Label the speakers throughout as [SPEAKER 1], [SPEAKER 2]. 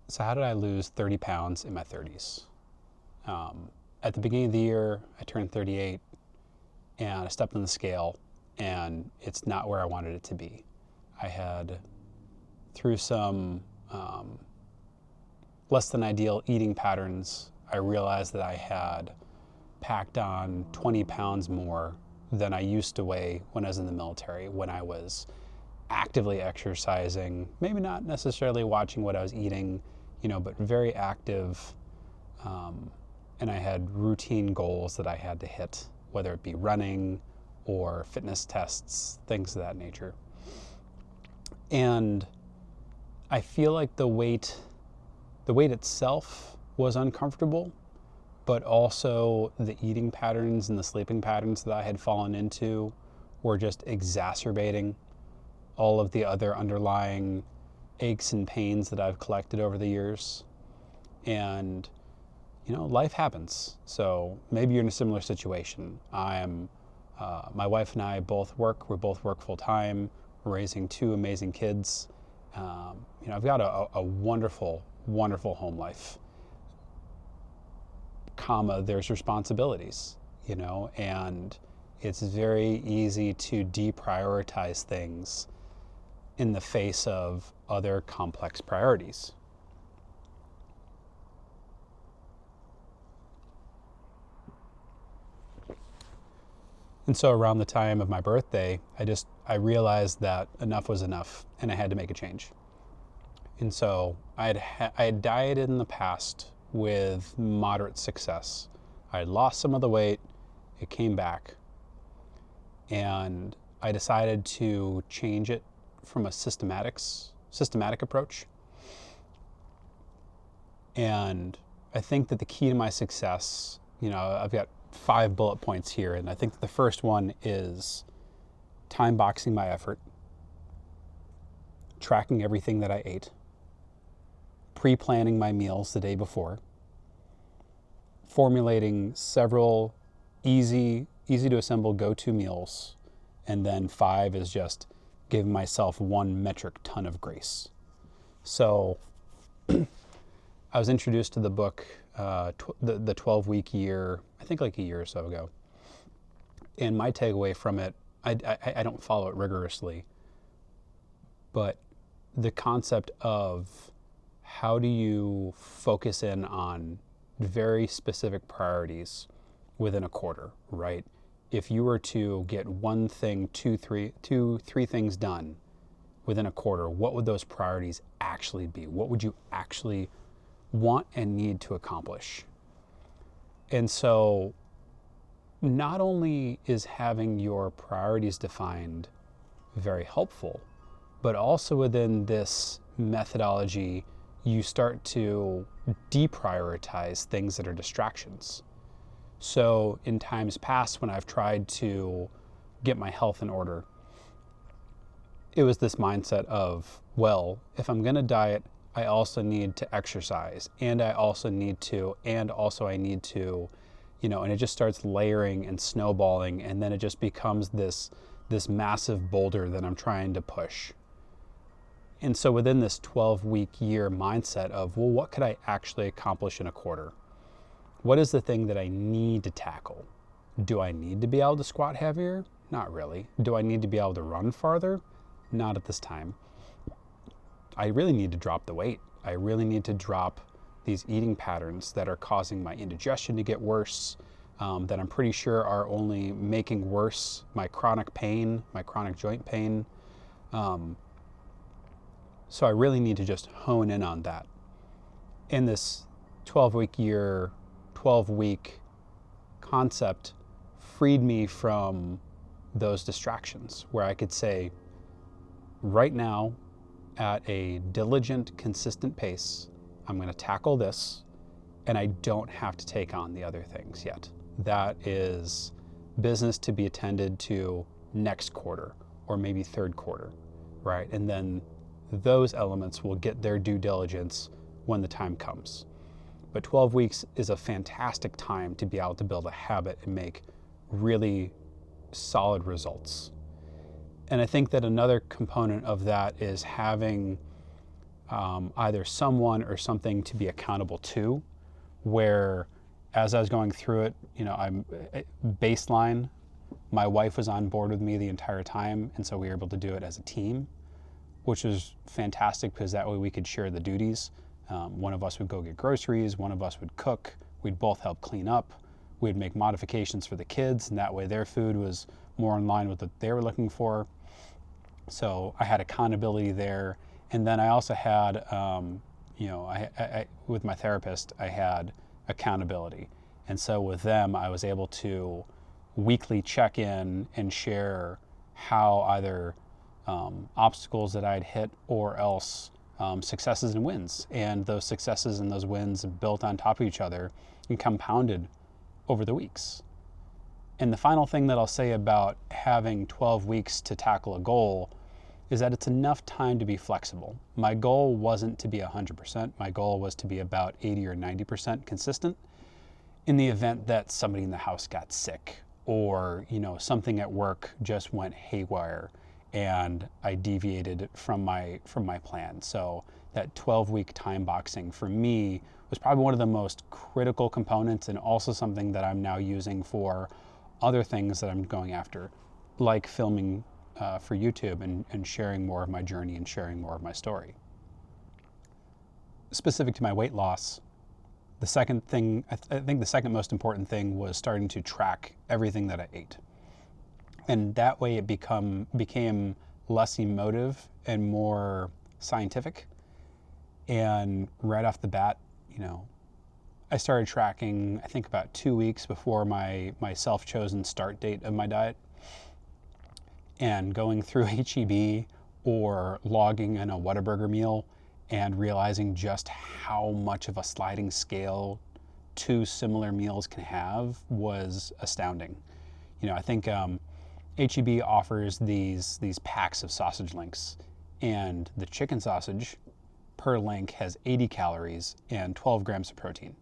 [SPEAKER 1] So how did I lose 30 pounds in my 30s? At the beginning of the year, I turned 38 and I stepped on the scale and it's not where I wanted it to be. I had, through some less than ideal eating patterns, I realized that I had packed on 20 pounds more than I used to weigh when I was in the military, when I was actively exercising, maybe not necessarily watching what I was eating, but very active. And I had routine goals that I had to hit, whether it be running or fitness tests, things of that nature. And I feel like the weight itself was uncomfortable, but also the eating patterns and the sleeping patterns that I had fallen into were just exacerbating all of the other underlying aches and pains that I've collected over the years. And, life happens. So maybe you're in a similar situation. My wife and I both work. We both work full time. We're raising two amazing kids. I've got a wonderful, wonderful home life. There's responsibilities, and it's very easy to deprioritize things in the face of other complex priorities. And so around the time of my birthday, I realized that enough was enough and I had to make a change. And so I had dieted in the past with moderate success. I had lost some of the weight, it came back, and I decided to change it from a systematic approach. And I think that the key to my success, I've got 5 bullet points here, and I think that the first one is time boxing my effort, tracking everything that I ate, pre-planning my meals the day before, formulating several easy to assemble go-to meals, and then 5 is just giving myself 1 metric ton of grace. So I was introduced to the book, the 12-week year, I think like a year or so ago. And my takeaway from it, I don't follow it rigorously, but the concept of how do you focus in on very specific priorities within a quarter, right? If you were to get one thing, three things done within a quarter, what would those priorities actually be? What would you actually want and need to accomplish? And so not only is having your priorities defined very helpful, but also within this methodology, you start to deprioritize things that are distractions. So in times past, when I've tried to get my health in order, it was this mindset of, well, if I'm going to diet, I also need to exercise, and I need to, and it just starts layering and snowballing, and then it just becomes this massive boulder that I'm trying to push. And so within this 12-week year mindset of, well, what could I actually accomplish in a quarter? What is the thing that I need to tackle? Do I need to be able to squat heavier? Not really. Do I need to be able to run farther? Not at this time. I really need to drop the weight. I really need to drop these eating patterns that are causing my indigestion to get worse, that I'm pretty sure are only making worse my chronic pain, my chronic joint pain. So I really need to just hone in on that. In this 12-week concept freed me from those distractions where I could say, right now, at a diligent, consistent pace, I'm going to tackle this, and I don't have to take on the other things yet. That is business to be attended to next quarter or maybe third quarter, right? And then those elements will get their due diligence when the time comes. But 12 weeks is a fantastic time to be able to build a habit and make really solid results. And I think that another component of that is having either someone or something to be accountable to, where as I was going through it, I'm baseline, my wife was on board with me the entire time, and so we were able to do it as a team, which was fantastic because that way we could share the duties. One of us would go get groceries, one of us would cook, we'd both help clean up, we'd make modifications for the kids, and that way their food was more in line with what they were looking for. So I had accountability there. And then I also had, with my therapist, I had accountability. And so with them, I was able to weekly check in and share how either obstacles that I'd hit or else successes and wins. And those successes and those wins built on top of each other and compounded over the weeks. And the final thing that I'll say about having 12 weeks to tackle a goal is that it's enough time to be flexible. My goal wasn't to be 100%. My goal was to be about 80 or 90% consistent in the event that somebody in the house got sick or, something at work just went haywire and I deviated from my plan. So that 12-week time boxing for me was probably one of the most critical components, and also something that I'm now using for other things that I'm going after, like filming for YouTube and sharing more of my journey and sharing more of my story. Specific to my weight loss, the second thing, I think the second most important thing was starting to track everything that I ate. And that way it became less emotive and more scientific. And right off the bat, I started tracking, I think about 2 weeks before my self-chosen start date of my diet, and going through HEB or logging in a Whataburger meal and realizing just how much of a sliding scale two similar meals can have was astounding. I think HEB offers these packs of sausage links, and the chicken sausage per link has 80 calories and 12 grams of protein.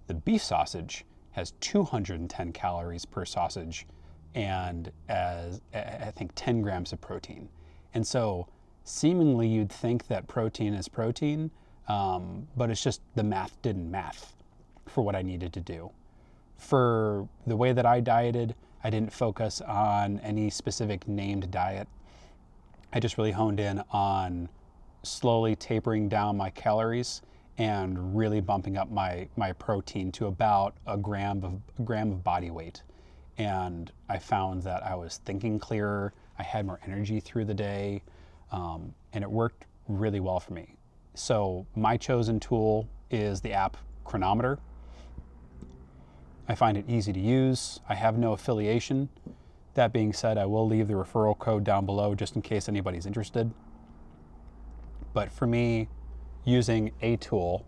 [SPEAKER 1] The beef sausage has 210 calories per sausage and as I think 10 grams of protein. And so seemingly you'd think that protein is protein, but it's just the math didn't math for what I needed to do. For the way that I dieted, I didn't focus on any specific named diet. I just really honed in on slowly tapering down my calories and really bumping up my protein to about a gram of body weight. And I found that I was thinking clearer, I had more energy through the day, and it worked really well for me. So my chosen tool is the app Chronometer. I find it easy to use. I have no affiliation. That being said, I will leave the referral code down below just in case anybody's interested. But for me, using a tool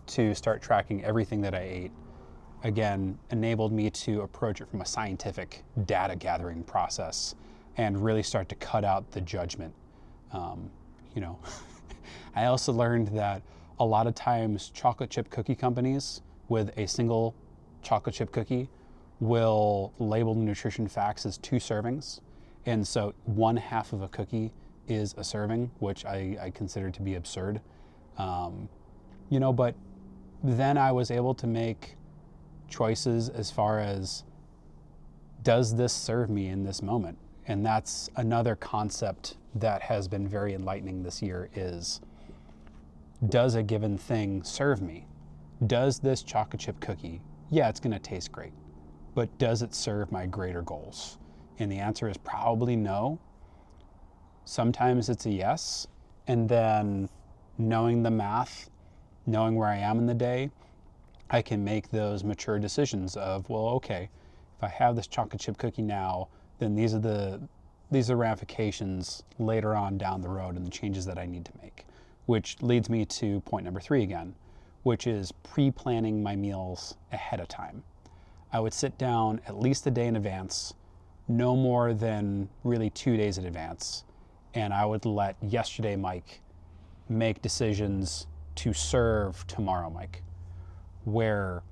[SPEAKER 1] to start tracking everything that I ate, again, enabled me to approach it from a scientific data gathering process and really start to cut out the judgment. I also learned that a lot of times chocolate chip cookie companies with a single chocolate chip cookie will label the nutrition facts as 2 servings. And so 1/2 of a cookie is a serving, which I consider to be absurd. But then I was able to make choices as far as, does this serve me in this moment? And that's another concept that has been very enlightening this year is, does a given thing serve me? Does this chocolate chip cookie, yeah, it's gonna taste great, but does it serve my greater goals? And the answer is probably no. Sometimes it's a yes. And then knowing the math, knowing where I am in the day, I can make those mature decisions of, well, okay, if I have this chocolate chip cookie now, then these are ramifications later on down the road and the changes that I need to make. Which leads me to point number 3 again, which is pre-planning my meals ahead of time. I would sit down at least a day in advance, no more than really 2 days in advance, and I would let yesterday Mike make decisions to serve tomorrow Mike, where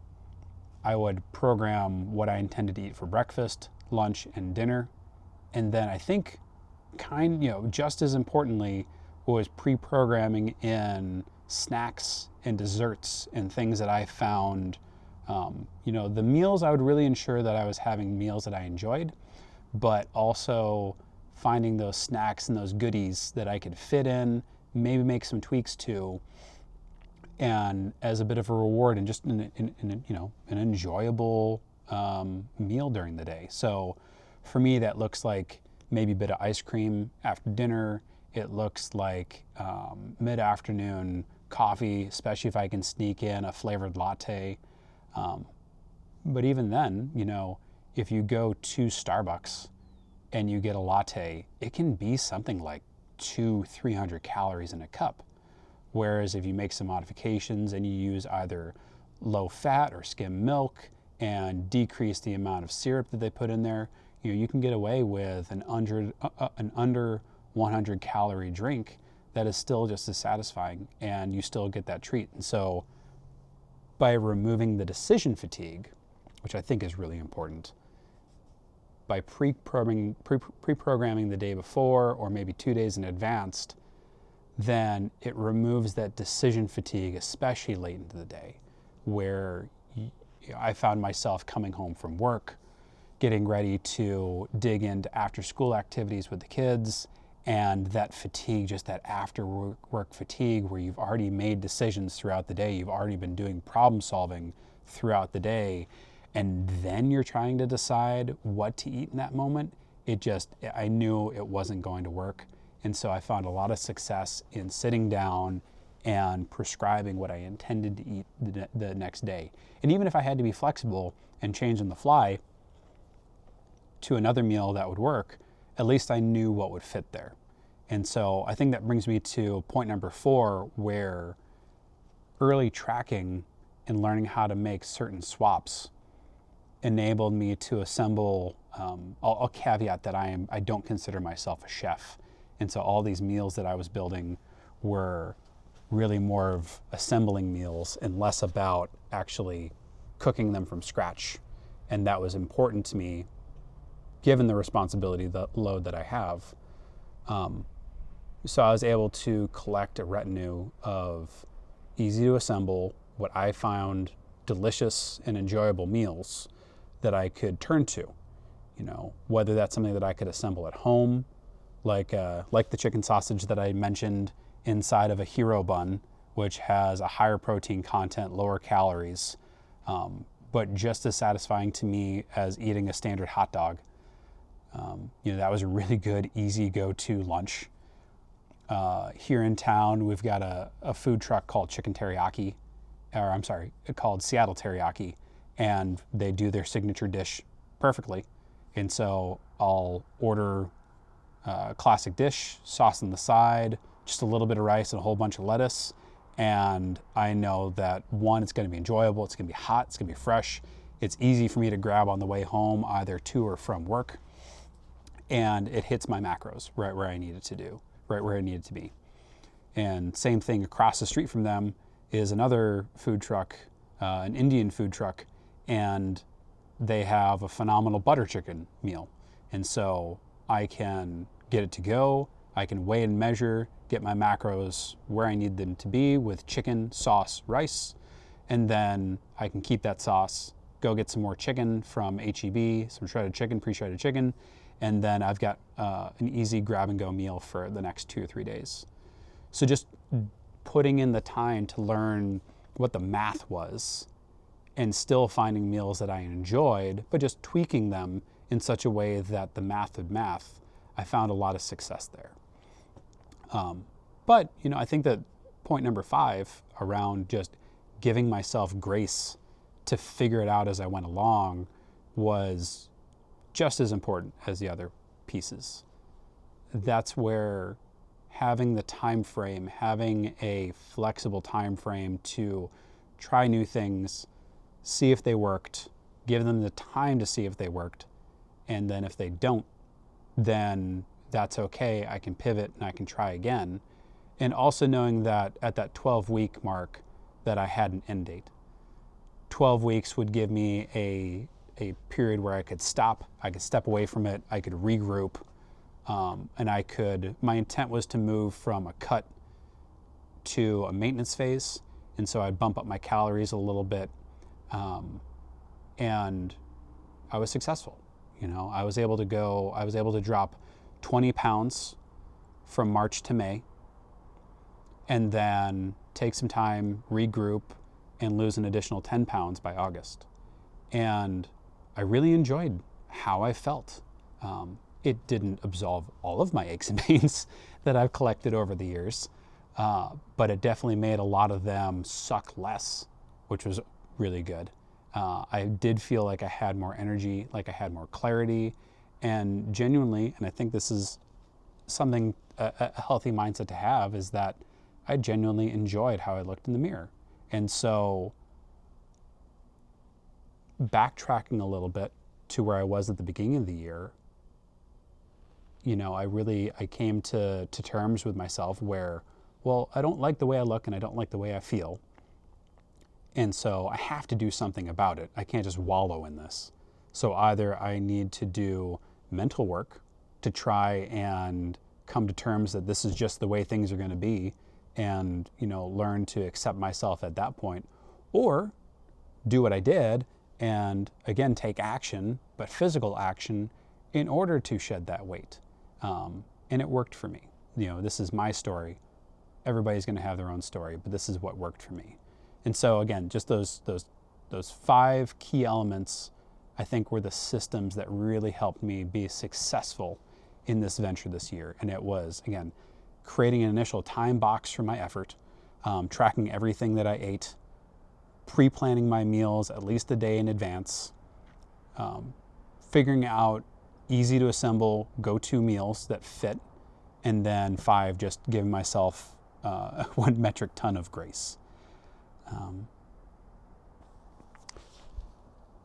[SPEAKER 1] I would program what I intended to eat for breakfast, lunch, and dinner. And then I think just as importantly was pre-programming in snacks and desserts and things that I found, the meals, I would really ensure that I was having meals that I enjoyed, but also finding those snacks and those goodies that I could fit in, maybe make some tweaks to, and as a bit of a reward and just an enjoyable meal during the day. So for me, that looks like maybe a bit of ice cream after dinner. It looks like mid-afternoon coffee, especially if I can sneak in a flavored latte. But even then, if you go to Starbucks and you get a latte, it can be something like 200-300 calories in a cup. Whereas if you make some modifications and you use either low fat or skim milk and decrease the amount of syrup that they put in there, you can get away with an under 100 calorie drink that is still just as satisfying, and you still get that treat. And so by removing the decision fatigue, which I think is really important, by pre-programming the day before or maybe 2 days in advance, then it removes that decision fatigue, especially late into the day, where I found myself coming home from work, getting ready to dig into after-school activities with the kids, and that fatigue, just that after-work fatigue where you've already made decisions throughout the day, you've already been doing problem solving throughout the day, and then you're trying to decide what to eat in that moment. I knew it wasn't going to work. And so I found a lot of success in sitting down and prescribing what I intended to eat the next day. And even if I had to be flexible and change on the fly to another meal that would work, at least I knew what would fit there. And so I think that brings me to point number 4, where early tracking and learning how to make certain swaps enabled me to assemble. I'll caveat that I don't consider myself a chef. And so all these meals that I was building were really more of assembling meals and less about actually cooking them from scratch. And that was important to me, given the responsibility, the load that I have. So I was able to collect a retinue of easy to assemble, what I found delicious and enjoyable meals that I could turn to. Whether that's something that I could assemble at home, like the chicken sausage that I mentioned inside of a hero bun, which has a higher protein content, lower calories, but just as satisfying to me as eating a standard hot dog. That was a really good, easy go-to lunch. Here in town, we've got a food truck called called Seattle Teriyaki, and they do their signature dish perfectly. And so I'll order classic dish, sauce on the side, just a little bit of rice and a whole bunch of lettuce. And I know that, one, it's going to be enjoyable, it's going to be hot, it's going to be fresh. It's easy for me to grab on the way home, either to or from work. And it hits my macros right where I need it to be. And same thing across the street from them is another food truck, an Indian food truck, and they have a phenomenal butter chicken meal. And so I can get it to go, I can weigh and measure, get my macros where I need them to be with chicken, sauce, rice, and then I can keep that sauce, go get some more chicken from H-E-B, some shredded chicken, pre-shredded chicken, and then I've got an easy grab-and-go meal for the next 2 or 3 days. So just putting in the time to learn what the math was and still finding meals that I enjoyed, but just tweaking them in such a way that the math would math, I found a lot of success there. But I think that point number 5 around just giving myself grace to figure it out as I went along was just as important as the other pieces. That's where having the time frame, having a flexible time frame to try new things, see if they worked, give them the time to see if they worked, and then if they don't, then that's okay. I can pivot and I can try again. And also knowing that at that 12-week mark that I had an end date. 12 weeks would give me a period where I could stop, I could step away from it, I could regroup, And my intent was to move from a cut to a maintenance phase. And so I'd bump up my calories a little bit. And I was successful. I was able to drop 20 pounds from March to May, and then take some time, regroup, and lose an additional 10 pounds by August. And I really enjoyed how I felt. It didn't absolve all of my aches and pains that I've collected over the years, but it definitely made a lot of them suck less, which was really good. I did feel like I had more energy, like I had more clarity, and genuinely, and I think this is something, a healthy mindset to have, is that I genuinely enjoyed how I looked in the mirror. And so backtracking a little bit to where I was at the beginning of the year, I came to terms with myself where, well, I don't like the way I look and I don't like the way I feel. And so I have to do something about it. I can't just wallow in this. So either I need to do mental work to try and come to terms that this is just the way things are going to be, and learn to accept myself at that point, or do what I did and again take action, but physical action, in order to shed that weight. And it worked for me. This is my story. Everybody's going to have their own story, but this is what worked for me. And so again, just those 5 key elements, I think, were the systems that really helped me be successful in this venture this year. And it was, again, creating an initial time box for my effort, tracking everything that I ate, pre-planning my meals at least a day in advance, figuring out easy to assemble go-to meals that fit, and then 5, just giving myself 1 metric ton of grace.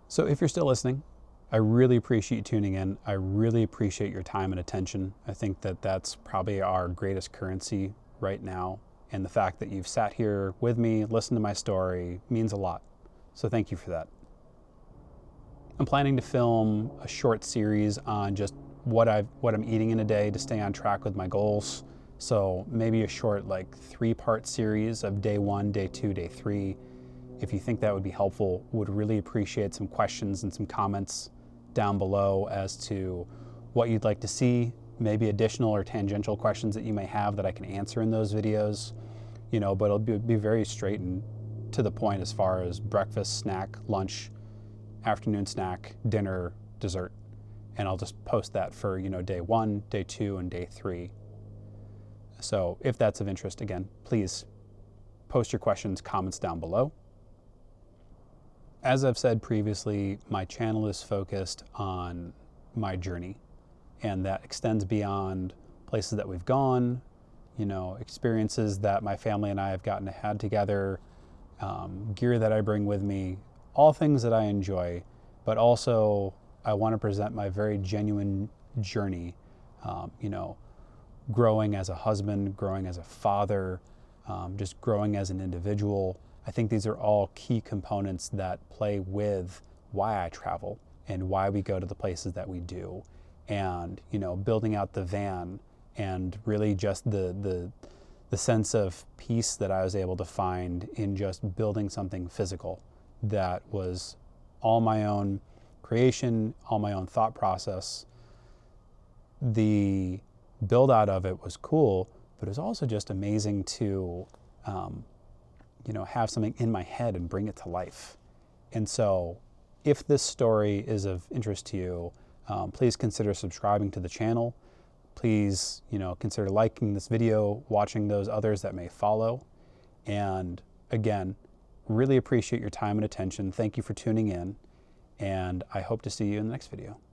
[SPEAKER 1] So if you're still listening, I really appreciate you tuning in. I really appreciate your time and attention. I think that that's probably our greatest currency right now. And the fact that you've sat here with me, listened to my story, means a lot. So thank you for that. I'm planning to film a short series on just what I'm eating in a day to stay on track with my goals. So maybe a short 3-part series of day 1, day 2, day 3. If you think that would be helpful, would really appreciate some questions and some comments down below as to what you'd like to see, maybe additional or tangential questions that you may have that I can answer in those videos. But it'll be very straight and to the point as far as breakfast, snack, lunch, afternoon snack, dinner, dessert. And I'll just post that for, day 1, day 2, and day 3. So if that's of interest, again, please post your questions, comments down below. As I've said previously, my channel is focused on my journey, and that extends beyond places that we've gone, experiences that my family and I have gotten to have together, gear that I bring with me, all things that I enjoy, but also I want to present my very genuine journey, growing as a husband, growing as a father, just growing as an individual. I think these are all key components that play with why I travel and why we go to the places that we do. And, building out the van, and really just the sense of peace that I was able to find in just building something physical that was all my own creation, all my own thought process. The build out of it was cool, but it was also just amazing to have something in my head and bring it to life. And so if this story is of interest to you, please consider subscribing to the channel. Please, consider liking this video, watching those others that may follow. And again, really appreciate your time and attention. Thank you for tuning in, and I hope to see you in the next video.